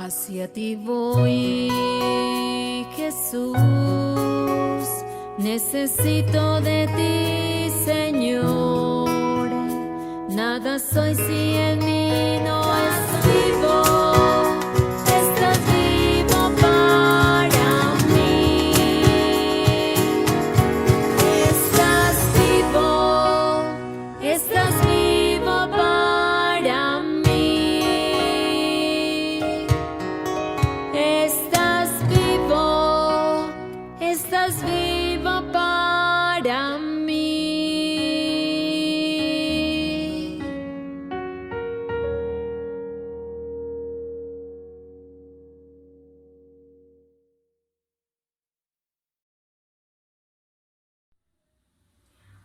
Hacia ti voy, Jesús, necesito de ti, Señor. Nada soy si en mí no es vivo. Estás vivo para mí. Estás vivo para mí. Estás vivo para mí.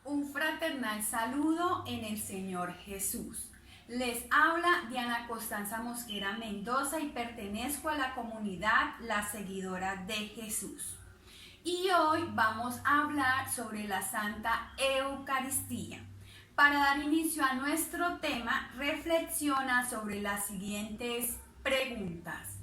Un fraternal saludo en el Señor Jesús. Les habla Diana Constanza Mosquera Mendoza y pertenezco a la comunidad Las Seguidoras de Jesús. Y hoy vamos a hablar sobre la Santa Eucaristía. Para dar inicio a nuestro tema, reflexiona sobre las siguientes preguntas.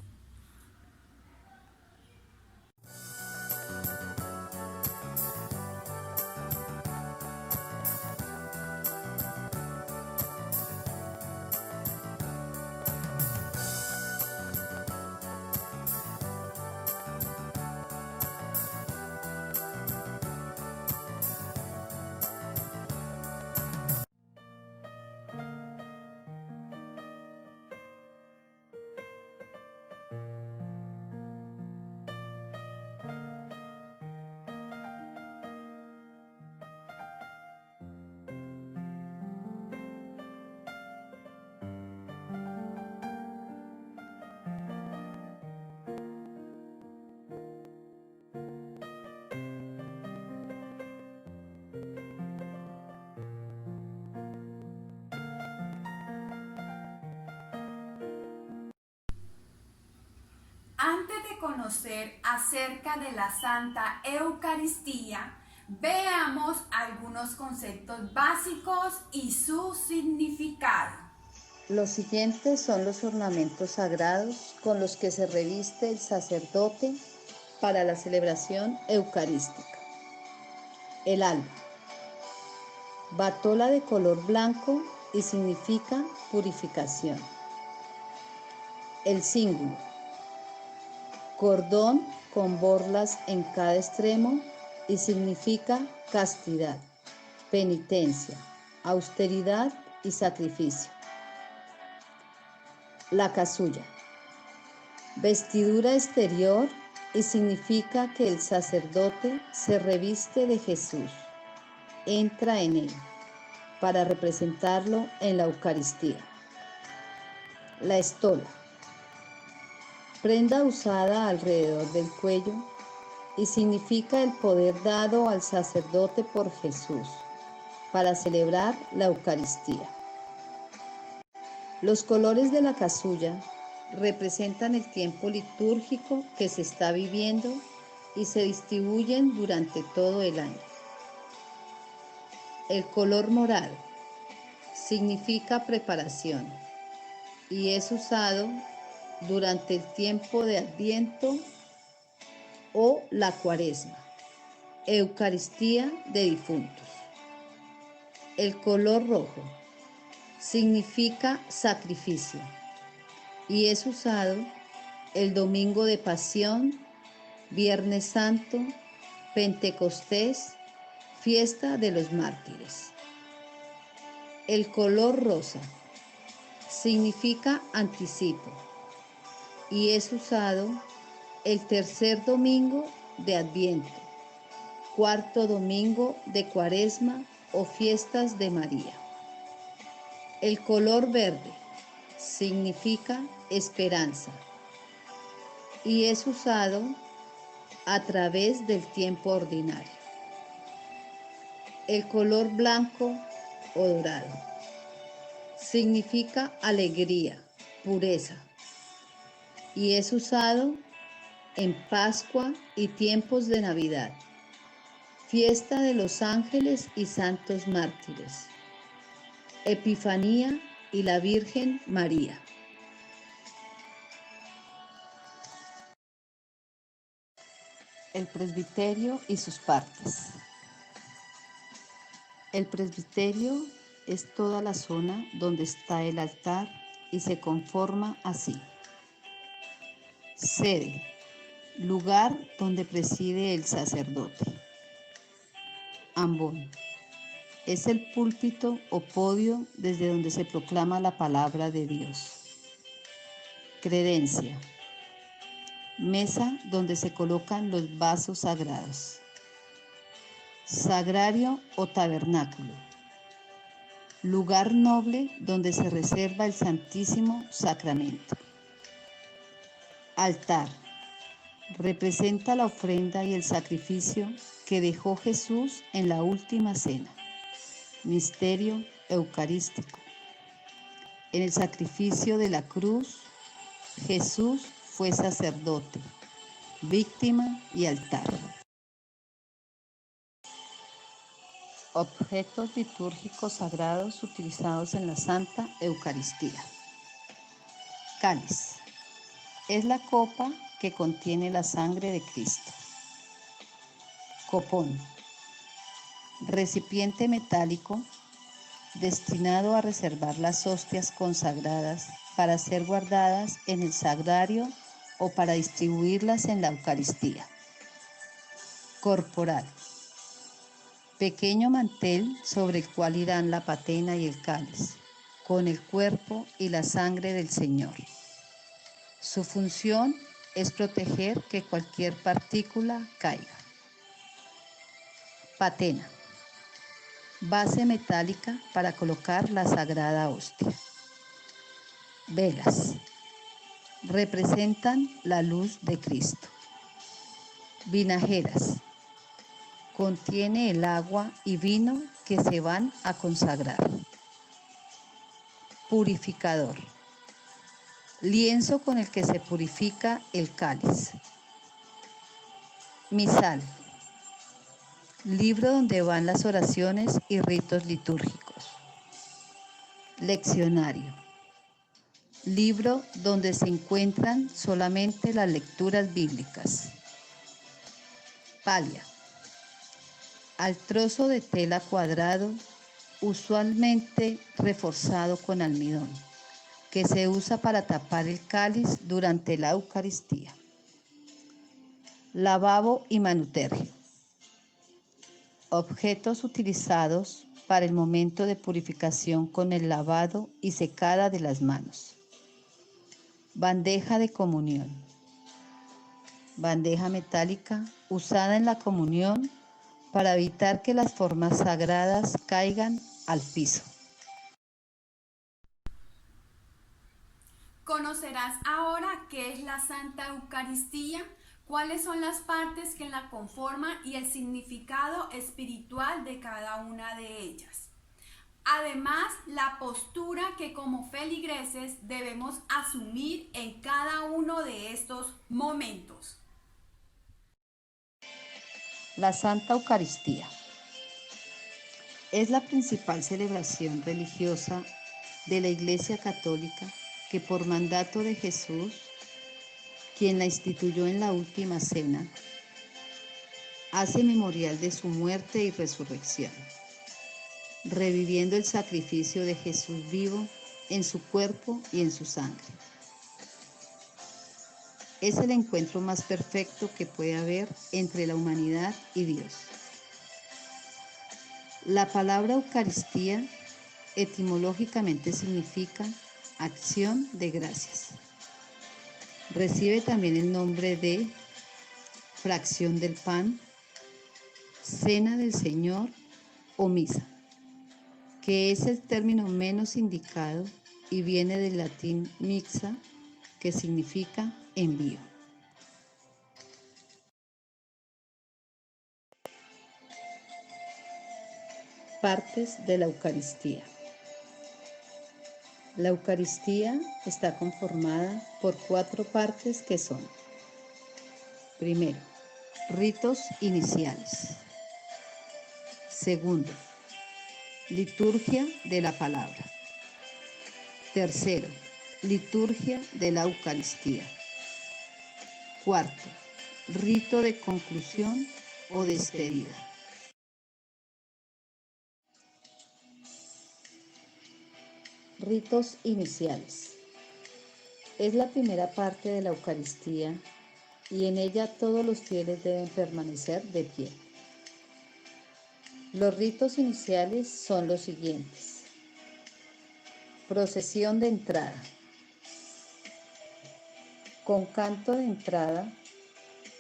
Antes de conocer acerca de la Santa Eucaristía, veamos algunos conceptos básicos y su significado. Los siguientes son los ornamentos sagrados con los que se reviste el sacerdote para la celebración eucarística. El alba, batola de color blanco y significa purificación. El cíngulo, cordón con borlas en cada extremo y significa castidad, penitencia, austeridad y sacrificio. La casulla, vestidura exterior y significa que el sacerdote se reviste de Jesús, entra en él para representarlo en la Eucaristía. La estola, prenda usada alrededor del cuello y significa el poder dado al sacerdote por Jesús para celebrar la Eucaristía. Los colores de la casulla representan el tiempo litúrgico que se está viviendo y se distribuyen durante todo el año. El color morado significa preparación y es usado durante el tiempo de Adviento o la Cuaresma, Eucaristía de difuntos. El color rojo significa sacrificio y es usado el Domingo de Pasión, Viernes Santo, Pentecostés, Fiesta de los Mártires. El color rosa significa anticipo y es usado el tercer domingo de Adviento, cuarto domingo de Cuaresma o fiestas de María. El color verde significa esperanza y es usado a través del tiempo ordinario. El color blanco o dorado significa alegría, pureza y es usado en Pascua y tiempos de Navidad, fiesta de los ángeles y santos mártires, Epifanía y la Virgen María. El presbiterio y sus partes. El presbiterio es toda la zona donde está el altar y se conforma así. Sede, lugar donde preside el sacerdote. Ambón, es el púlpito o podio desde donde se proclama la palabra de Dios. Credencia, mesa donde se colocan los vasos sagrados. Sagrario o tabernáculo, lugar noble donde se reserva el Santísimo Sacramento. Altar, representa la ofrenda y el sacrificio que dejó Jesús en la última cena. Misterio eucarístico. En el sacrificio de la cruz, Jesús fue sacerdote, víctima y altar. Objetos litúrgicos sagrados utilizados en la Santa Eucaristía. Cáliz. Es la copa que contiene la sangre de Cristo. Copón. Recipiente metálico destinado a reservar las hostias consagradas para ser guardadas en el sagrario o para distribuirlas en la Eucaristía. Corporal. Pequeño mantel sobre el cual irán la patena y el cáliz, con el cuerpo y la sangre del Señor. Su función es proteger que cualquier partícula caiga. Patena. Base metálica para colocar la sagrada hostia. Velas. Representan la luz de Cristo. Vinajeras. Contiene el agua y vino que se van a consagrar. Purificador. Lienzo con el que se purifica el cáliz. Misal. Libro donde van las oraciones y ritos litúrgicos. Leccionario. Libro donde se encuentran solamente las lecturas bíblicas. Palia. Al trozo de tela cuadrado, usualmente reforzado con almidón, que se usa para tapar el cáliz durante la Eucaristía. Lavabo y manutergio. Objetos utilizados para el momento de purificación con el lavado y secada de las manos. Bandeja de comunión. Bandeja metálica usada en la comunión para evitar que las formas sagradas caigan al piso. Conocerás ahora qué es la Santa Eucaristía, cuáles son las partes que la conforman y el significado espiritual de cada una de ellas. Además, la postura que como feligreses debemos asumir en cada uno de estos momentos. La Santa Eucaristía es la principal celebración religiosa de la Iglesia Católica que por mandato de Jesús, quien la instituyó en la última cena, hace memorial de su muerte y resurrección, reviviendo el sacrificio de Jesús vivo en su cuerpo y en su sangre. Es el encuentro más perfecto que puede haber entre la humanidad y Dios. La palabra Eucaristía etimológicamente significa acción de gracias. Recibe también el nombre de fracción del pan, cena del Señor o misa, que es el término menos indicado y viene del latín mixa, que significa envío. Partes de la Eucaristía. La Eucaristía está conformada por 4 partes que son: primero, ritos iniciales. Segundo, liturgia de la palabra. Tercero, liturgia de la Eucaristía. Cuarto, Rito de conclusión o despedida. Ritos iniciales. Es la primera parte de la Eucaristía y en ella todos los fieles deben permanecer de pie. Los ritos iniciales son los siguientes. Procesión de entrada. Con canto de entrada,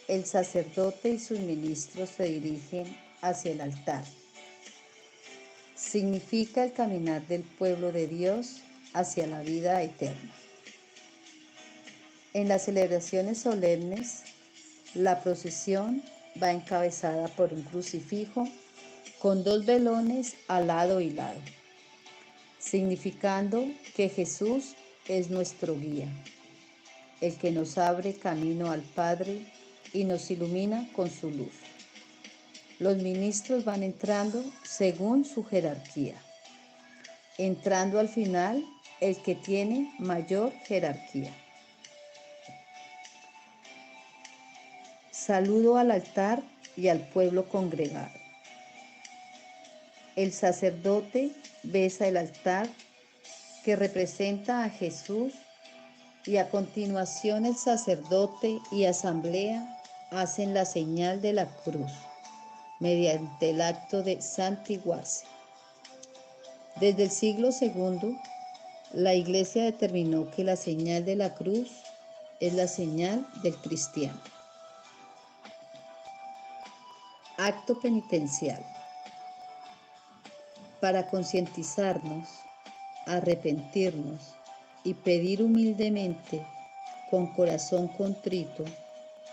el sacerdote y sus ministros se dirigen hacia el altar. Significa el caminar del pueblo de Dios hacia la vida eterna. En las celebraciones solemnes, la procesión va encabezada por un crucifijo con 2 velones a lado y lado, significando que Jesús es nuestro guía, el que nos abre camino al Padre y nos ilumina con su luz. Los ministros van entrando según su jerarquía, entrando al final el que tiene mayor jerarquía. Saludo al altar y al pueblo congregado. El sacerdote besa el altar que representa a Jesús y a continuación el sacerdote y asamblea hacen la señal de la cruz mediante el acto de santiguarse. Desde el siglo II, la Iglesia determinó que la señal de la cruz es la señal del cristiano. Acto penitencial. Para concientizarnos, arrepentirnos y pedir humildemente, con corazón contrito,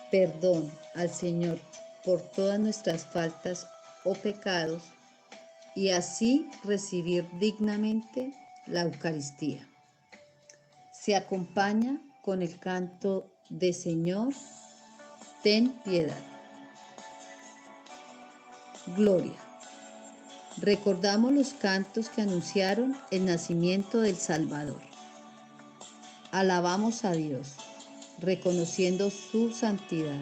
perdón al Señor por todas nuestras faltas o pecados y así recibir dignamente la Eucaristía. Se acompaña con el canto de Señor, ten piedad. Gloria. Recordamos los cantos que anunciaron el nacimiento del Salvador. Alabamos a Dios, reconociendo su santidad,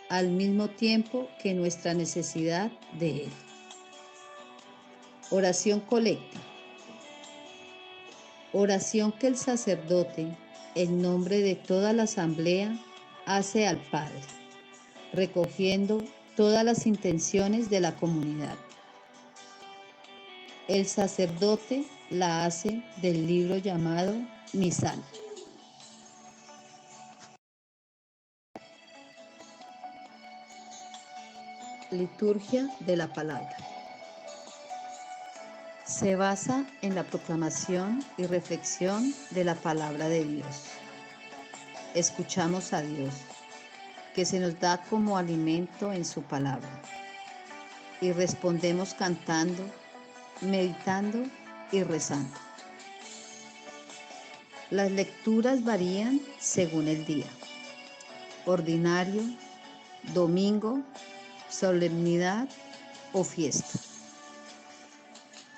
al mismo tiempo que nuestra necesidad de Él. Oración colecta. Oración que el sacerdote, en nombre de toda la asamblea, hace al Padre, recogiendo todas las intenciones de la comunidad. El sacerdote la hace del libro llamado Misal. Liturgia de la palabra. Se basa en la proclamación y reflexión de la palabra de Dios. Escuchamos a Dios, que se nos da como alimento en su palabra, y respondemos cantando, meditando y rezando. Las lecturas varían según el día: ordinario, domingo, solemnidad o fiesta.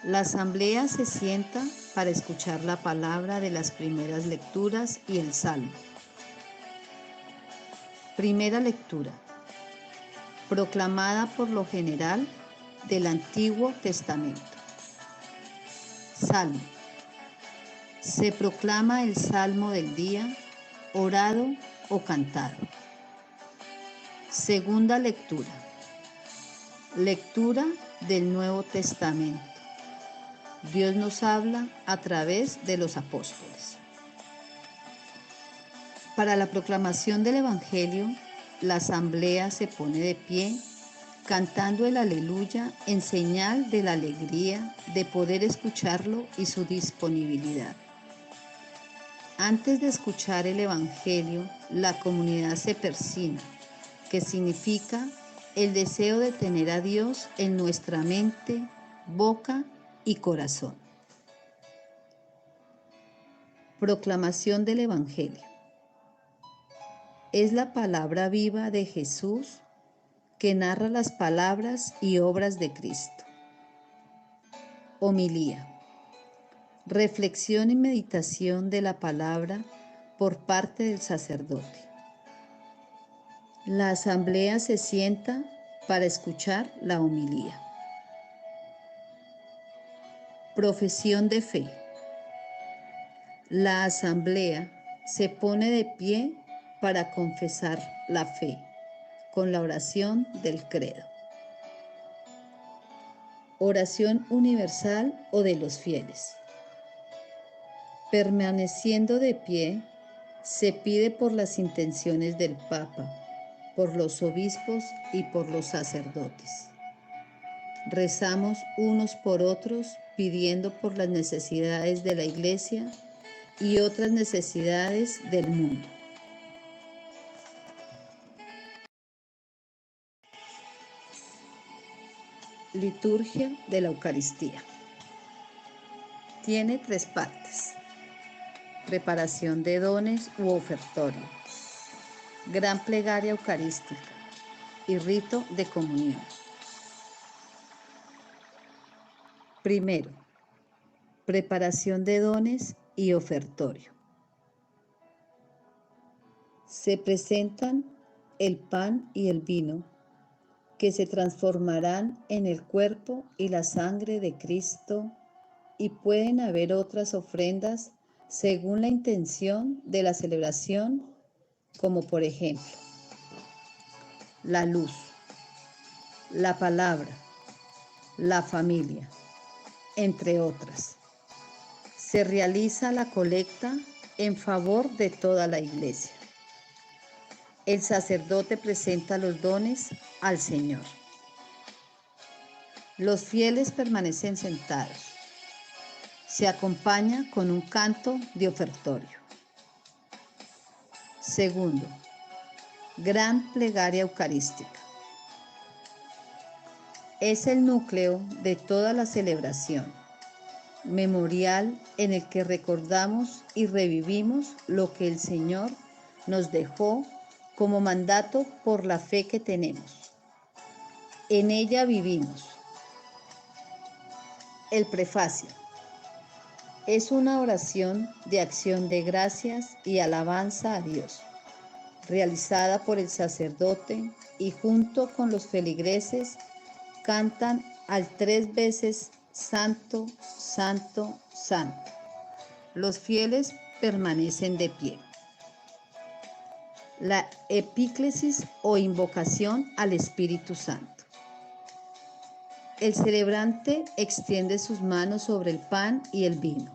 La asamblea se sienta para escuchar la palabra de las primeras lecturas y el salmo. Primera lectura, proclamada por lo general del Antiguo Testamento. Salmo. Se proclama el salmo del día, orado o cantado. Segunda lectura. Lectura del Nuevo Testamento. Dios nos habla a través de los apóstoles. Para la proclamación del Evangelio, la asamblea se pone de pie, cantando el Aleluya en señal de la alegría de poder escucharlo y su disponibilidad. Antes de escuchar el Evangelio, la comunidad se persina, que significa el deseo de tener a Dios en nuestra mente, boca y corazón. Proclamación del Evangelio. Es la palabra viva de Jesús que narra las palabras y obras de Cristo. Homilía. Reflexión y meditación de la palabra por parte del sacerdote. La asamblea se sienta para escuchar la homilía. Profesión de fe. La asamblea se pone de pie para confesar la fe con la oración del credo. Oración universal o de los fieles. Permaneciendo de pie, se pide por las intenciones del Papa, por los obispos y por los sacerdotes. Rezamos unos por otros pidiendo por las necesidades de la Iglesia y otras necesidades del mundo. Liturgia de la Eucaristía. Tiene 3 partes: preparación de dones u ofertorio, gran plegaria eucarística y rito de comunión. Primero, preparación de dones y ofertorio. Se presentan el pan y el vino, que se transformarán en el cuerpo y la sangre de Cristo, y pueden haber otras ofrendas según la intención de la celebración, como por ejemplo, la luz, la palabra, la familia, entre otras. Se realiza la colecta en favor de toda la Iglesia. El sacerdote presenta los dones al Señor. Los fieles permanecen sentados. Se acompaña con un canto de ofertorio. Segundo, gran plegaria eucarística. Es el núcleo de toda la celebración, memorial en el que recordamos y revivimos lo que el Señor nos dejó como mandato por la fe que tenemos. En ella vivimos. El prefacio. Es una oración de acción de gracias y alabanza a Dios, realizada por el sacerdote, y junto con los feligreses cantan al 3 veces Santo, Santo, Santo. Los fieles permanecen de pie. La epíclesis o invocación al Espíritu Santo. El celebrante extiende sus manos sobre el pan y el vino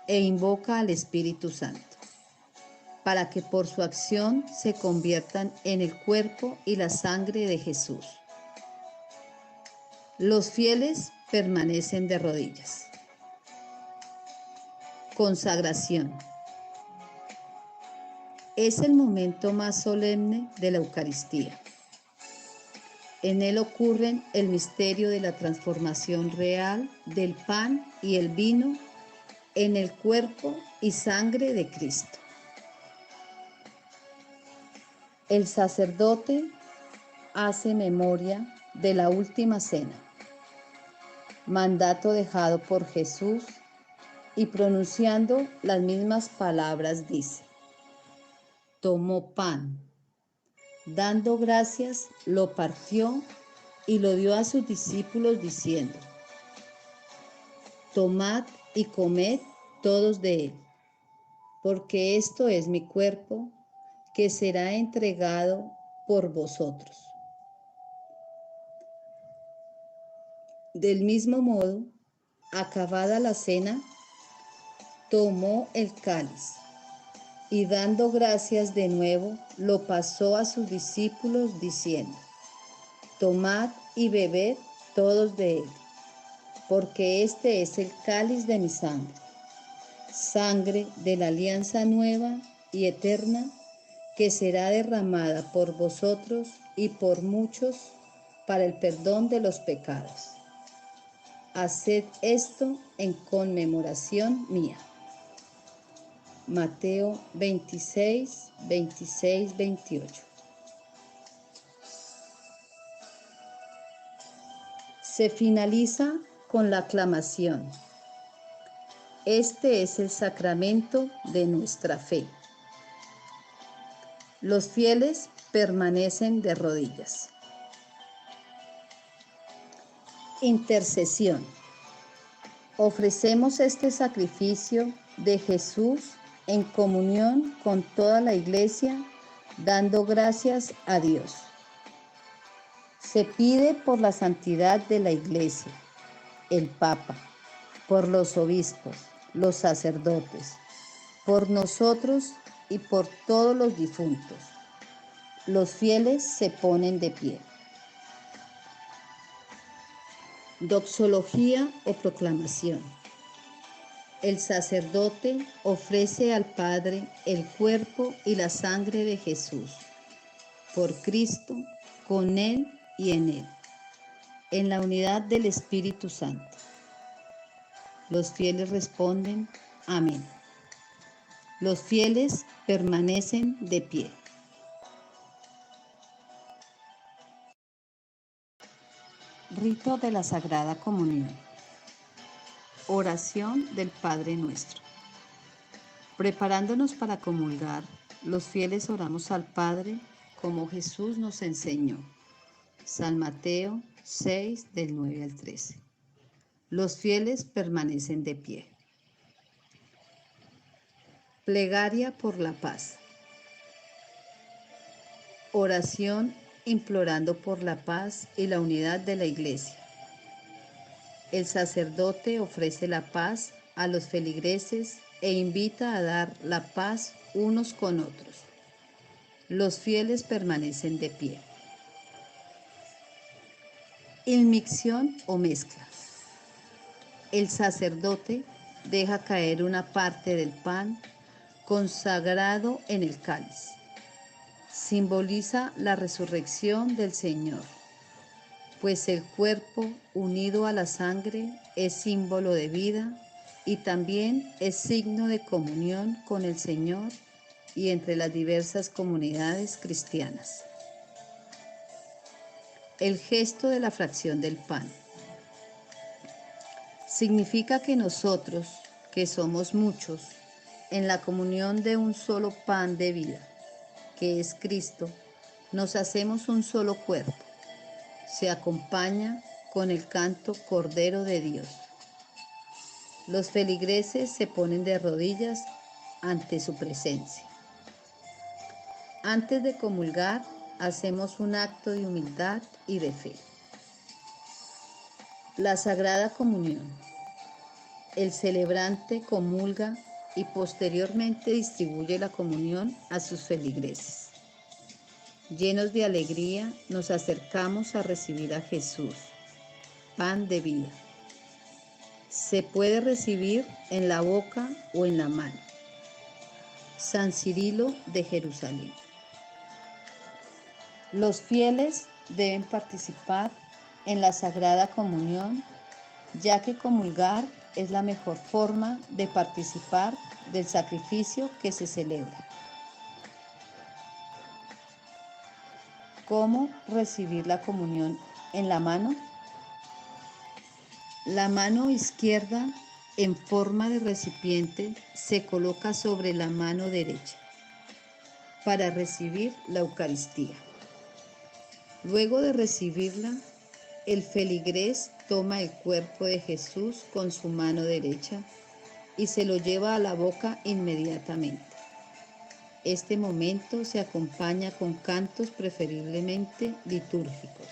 e invoca al Espíritu Santo, para que por su acción se conviertan en el cuerpo y la sangre de Jesús. Los fieles permanecen de rodillas. Consagración. Es el momento más solemne de la Eucaristía. En él ocurren el misterio de la transformación real del pan y el vino en el cuerpo y sangre de Cristo. El sacerdote hace memoria de la última cena, mandato dejado por Jesús, y pronunciando las mismas palabras dice: tomó pan, dando gracias, lo partió y lo dio a sus discípulos diciendo: tomad y comed todos de él, porque esto es mi cuerpo, que será entregado por vosotros. Del mismo modo, acabada la cena, tomó el cáliz y dando gracias de nuevo, lo pasó a sus discípulos diciendo: tomad y bebed todos de él, porque este es el cáliz de mi sangre, sangre de la alianza nueva y eterna, que será derramada por vosotros y por muchos para el perdón de los pecados. Haced esto en conmemoración mía. Mateo 26, 26, 28. Se finaliza con la aclamación: este es el sacramento de nuestra fe. Los fieles permanecen de rodillas. Intercesión. Ofrecemos este sacrificio de Jesús en comunión con toda la Iglesia, dando gracias a Dios. Se pide por la santidad de la Iglesia, el Papa, por los obispos, los sacerdotes, por nosotros y por todos los difuntos. Los fieles se ponen de pie. Doxología o proclamación. El sacerdote ofrece al Padre el cuerpo y la sangre de Jesús, por Cristo, con Él y en la unidad del Espíritu Santo. Los fieles responden, amén. Los fieles permanecen de pie. Rito de la Sagrada Comunión. Oración del Padre Nuestro. Preparándonos para comulgar, los fieles oramos al Padre como Jesús nos enseñó. San Mateo 6, del 9 al 13. Los fieles permanecen de pie. Plegaria por la paz. Oración implorando por la paz y la unidad de la Iglesia. El sacerdote ofrece la paz a los feligreses e invita a dar la paz unos con otros. Los fieles permanecen de pie. Inmixción o mezcla. El sacerdote deja caer una parte del pan consagrado en el cáliz. Simboliza la resurrección del Señor, pues el cuerpo unido a la sangre es símbolo de vida y también es signo de comunión con el Señor y entre las diversas comunidades cristianas. El gesto de la fracción del pan. Significa que nosotros, que somos muchos, en la comunión de un solo pan de vida, que es Cristo, nos hacemos un solo cuerpo. Se acompaña con el canto Cordero de Dios. Los feligreses se ponen de rodillas ante su presencia. Antes de comulgar, hacemos un acto de humildad y de fe. La Sagrada Comunión. El celebrante comulga y posteriormente distribuye la comunión a sus feligreses. Llenos de alegría, nos acercamos a recibir a Jesús, pan de vida. Se puede recibir en la boca o en la mano. San Cirilo de Jerusalén. Los fieles deben participar en la Sagrada Comunión, ya que comulgar es la mejor forma de participar del sacrificio que se celebra. ¿Cómo recibir la comunión en la mano? La mano izquierda, en forma de recipiente, se coloca sobre la mano derecha para recibir la Eucaristía. Luego de recibirla, el feligrés toma el cuerpo de Jesús con su mano derecha y se lo lleva a la boca inmediatamente. Este momento se acompaña con cantos preferiblemente litúrgicos.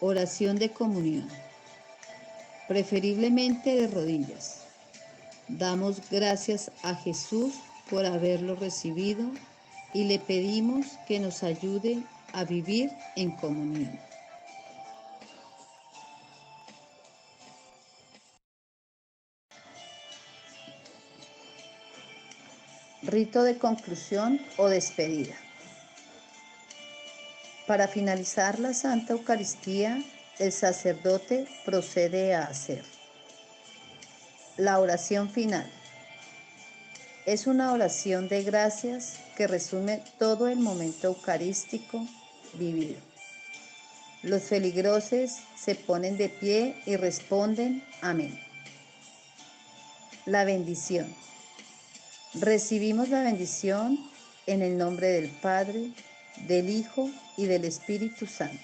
Oración de comunión. Preferiblemente de rodillas. Damos gracias a Jesús por haberlo recibido y le pedimos que nos ayude a vivir en comunión. Rito de conclusión o despedida. Para finalizar la Santa Eucaristía, el sacerdote procede a hacer la oración final. Es una oración de gracias que resume todo el momento eucarístico vivido. Los feligreses se ponen de pie y responden amén. La bendición. Recibimos la bendición en el nombre del Padre, del Hijo y del Espíritu Santo.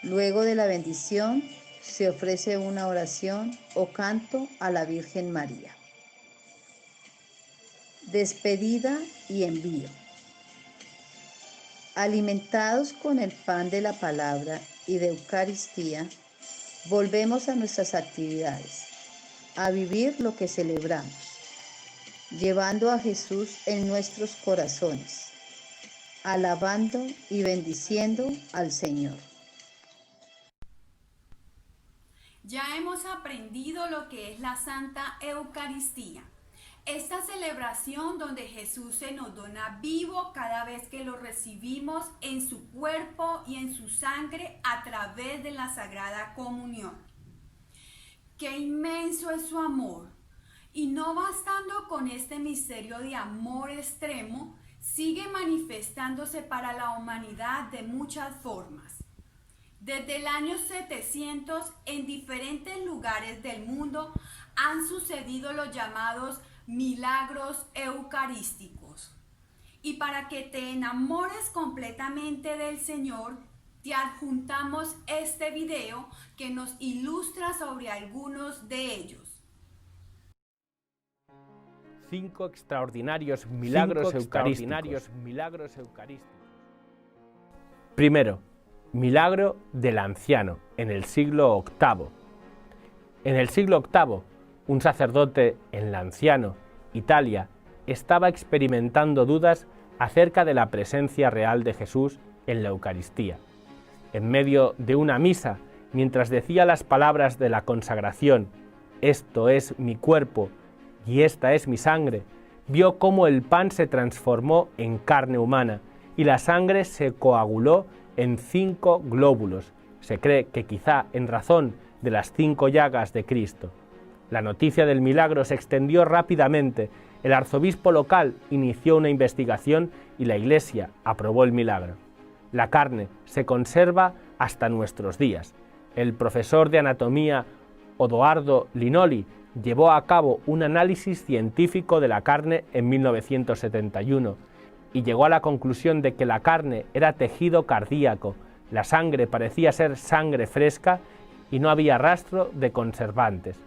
Luego de la bendición, se ofrece una oración o canto a la Virgen María. Despedida y envío. Alimentados con el pan de la palabra y de Eucaristía, volvemos a nuestras actividades, a vivir lo que celebramos, llevando a Jesús en nuestros corazones, alabando y bendiciendo al Señor. Ya hemos aprendido lo que es la Santa Eucaristía. Esta celebración donde Jesús se nos dona vivo cada vez que lo recibimos en su cuerpo y en su sangre a través de la Sagrada Comunión. ¡Qué inmenso es su amor! Y no bastando con este misterio de amor extremo, sigue manifestándose para la humanidad de muchas formas. Desde el año 700, en diferentes lugares del mundo han sucedido los llamados milagros eucarísticos. Y para que te enamores completamente del Señor, te adjuntamos este video que nos ilustra sobre algunos de ellos. 5 extraordinarios milagros eucarísticos. Primero, milagro del anciano, en el siglo VIII. En el siglo VIII, un sacerdote en Lanciano, Italia, estaba experimentando dudas acerca de la presencia real de Jesús en la Eucaristía. En medio de una misa, mientras decía las palabras de la consagración, «Esto es mi cuerpo y esta es mi sangre», vio cómo el pan se transformó en carne humana y la sangre se coaguló en 5 glóbulos. Se cree que quizá en razón de las 5 llagas de Cristo. La noticia del milagro se extendió rápidamente. El arzobispo local inició una investigación y la Iglesia aprobó el milagro. La carne se conserva hasta nuestros días. El profesor de anatomía Odoardo Linoli llevó a cabo un análisis científico de la carne en 1971 y llegó a la conclusión de que la carne era tejido cardíaco, la sangre parecía ser sangre fresca y no había rastro de conservantes.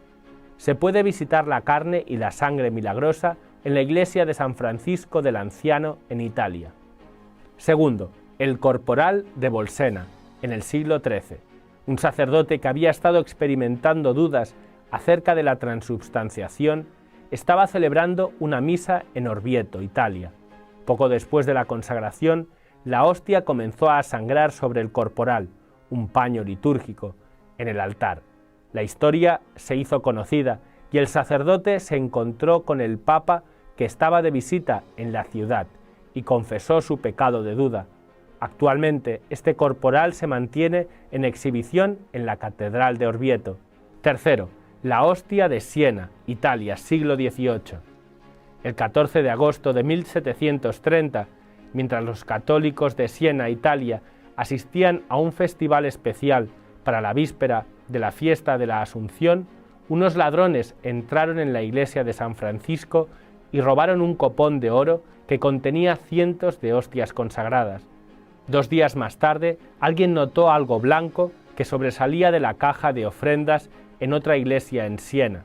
Se puede visitar la carne y la sangre milagrosa en la iglesia de San Francisco del Anciano en Italia. Segundo, el corporal de Bolsena, en el siglo XIII. Un sacerdote que había estado experimentando dudas acerca de la transubstanciación estaba celebrando una misa en Orvieto, Italia. Poco después de la consagración, la hostia comenzó a sangrar sobre el corporal, un paño litúrgico, en el altar. La historia se hizo conocida y el sacerdote se encontró con el Papa que estaba de visita en la ciudad y confesó su pecado de duda. Actualmente este corporal se mantiene en exhibición en la Catedral de Orvieto. Tercero, la hostia de Siena, Italia, siglo XVIII. El 14 de agosto de 1730, mientras los católicos de Siena, Italia, asistían a un festival especial para la víspera de la fiesta de la Asunción, unos ladrones entraron en la iglesia de San Francisco y robaron un copón de oro que contenía cientos de hostias consagradas. 2 días más tarde, alguien notó algo blanco que sobresalía de la caja de ofrendas en otra iglesia en Siena.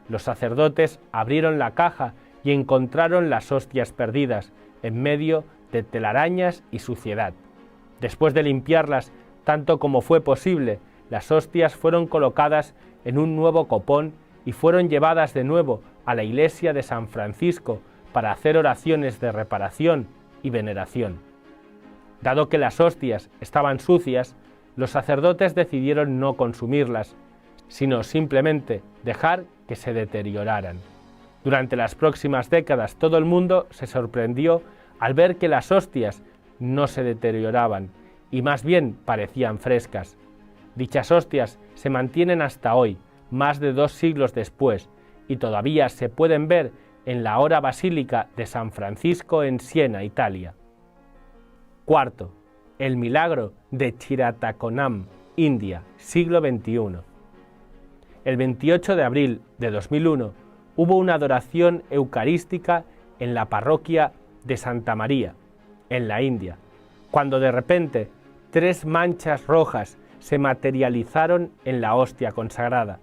Los sacerdotes abrieron la caja y encontraron las hostias perdidas en medio de telarañas y suciedad. Después de limpiarlas tanto como fue posible, las hostias fueron colocadas en un nuevo copón y fueron llevadas de nuevo a la iglesia de San Francisco para hacer oraciones de reparación y veneración. Dado que las hostias estaban sucias, los sacerdotes decidieron no consumirlas, sino simplemente dejar que se deterioraran. Durante las próximas décadas todo el mundo se sorprendió al ver que las hostias no se deterioraban y más bien parecían frescas. Dichas hostias se mantienen hasta hoy, más de 2 siglos después, y todavía se pueden ver en la Hora Basílica de San Francisco en Siena, Italia. Cuarto, el milagro de Chiratakonam, India, siglo XXI. El 28 de abril de 2001 hubo una adoración eucarística en la parroquia de Santa María, en la India. cuando de repente 3 manchas rojas se materializaron en la hostia consagrada.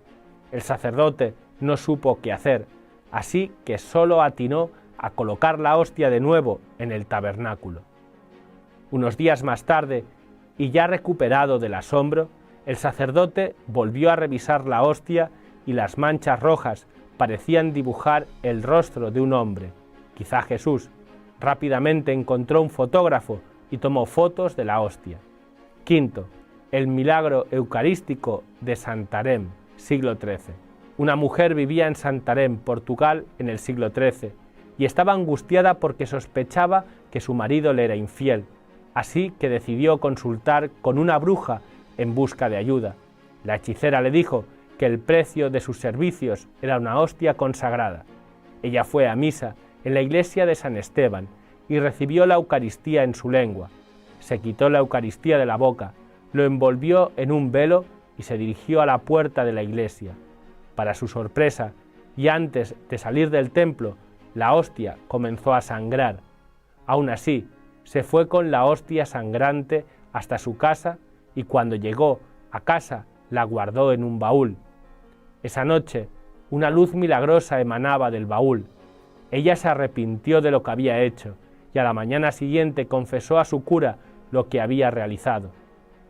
El sacerdote no supo qué hacer, así que solo atinó a colocar la hostia de nuevo en el tabernáculo. Unos días más tarde, y ya recuperado del asombro, el sacerdote volvió a revisar la hostia y las manchas rojas parecían dibujar el rostro de un hombre, quizá Jesús. Rápidamente encontró un fotógrafo y tomó fotos de la hostia. Quinto, el milagro eucarístico de Santarém, siglo XIII. Una mujer vivía en Santarém, Portugal, en el siglo XIII, y estaba angustiada porque sospechaba que su marido le era infiel, así que decidió consultar con una bruja en busca de ayuda. La hechicera le dijo que el precio de sus servicios era una hostia consagrada. Ella fue a misa en la iglesia de San Esteban y recibió la Eucaristía en su lengua. Se quitó la Eucaristía de la boca, lo envolvió en un velo y se dirigió a la puerta de la iglesia. Para su sorpresa, y antes de salir del templo, la hostia comenzó a sangrar. Aún así, se fue con la hostia sangrante hasta su casa y cuando llegó a casa la guardó en un baúl. Esa noche, una luz milagrosa emanaba del baúl. Ella se arrepintió de lo que había hecho y a la mañana siguiente confesó a su cura lo que había realizado.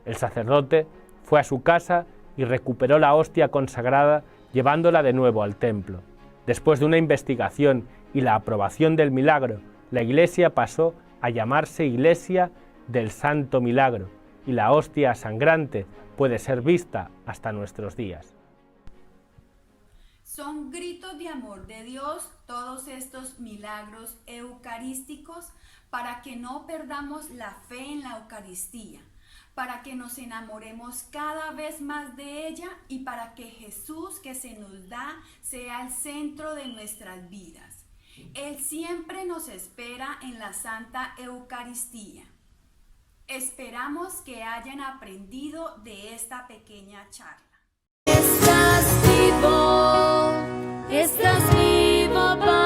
El sacerdote fue a su casa y recuperó la hostia consagrada llevándola de nuevo al templo. Después de una investigación y la aprobación del milagro, la iglesia pasó a llamarse Iglesia del Santo Milagro y la hostia sangrante puede ser vista hasta nuestros días. Son gritos de amor de Dios todos estos milagros eucarísticos para que no perdamos la fe en la Eucaristía, para que nos enamoremos cada vez más de ella y para que Jesús que se nos da sea el centro de nuestras vidas. Él siempre nos espera en la Santa Eucaristía. Esperamos que hayan aprendido de esta pequeña charla. Estás vivo, Padre.